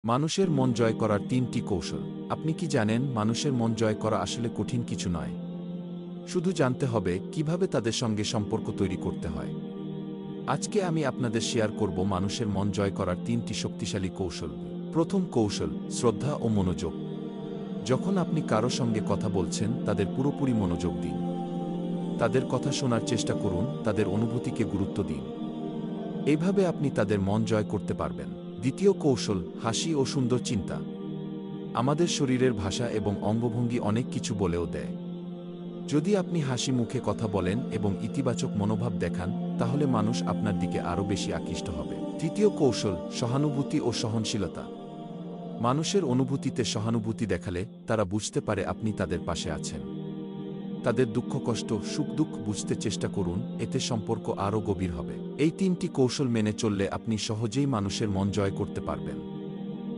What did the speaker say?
মানুষের মন জয় করার ৩টি কৌশল। আপনি কি জানেন, মানুষের মন জয় করা আসলে কঠিন কিছু নয়। শুধু জানতে হবে কিভাবে তাদের সঙ্গে সম্পর্ক তৈরি করতে হয়। আজকে আমি আপনাদের শেয়ার করব মানুষের মন জয় করার ৩টি শক্তিশালী কৌশল। প্রথম কৌশল, শ্রদ্ধা ও মনোযোগ। যখন আপনি কারো সঙ্গে কথা বলছেন, তাদের পুরোপুরি মনোযোগ দিন। তাদের কথা শোনার চেষ্টা করুন, তাদের অনুভূতিকে গুরুত্ব দিন। এইভাবে আপনি তাদের মন জয় করতে পারবেন। দ্বিতীয় কৌশল, হাসি ও সুন্দর চিন্তা। আমাদের শরীরের ভাষা এবং অঙ্গভঙ্গি অনেক কিছু বলেও দেয়। যদি আপনি হাসি মুখে কথা বলেন এবং ইতিবাচক মনোভাব দেখান, তাহলে মানুষ আপনার দিকে আরও বেশি আকৃষ্ট হবে। তৃতীয় কৌশল, সহানুভূতি ও সহনশীলতা। মানুষের অনুভূতিতে সহানুভূতি দেখালে তারা বুঝতে পারে আপনি তাদের পাশে আছেন। তাদের দুঃখ কষ্ট, সুখ দুঃখ বুঝতে চেষ্টা করুন, এতে সম্পর্ক আরও গভীর হবে। এই ৩টি কৌশল মেনে চললে আপনি সহজেই মানুষের মন জয় করতে পারবেন।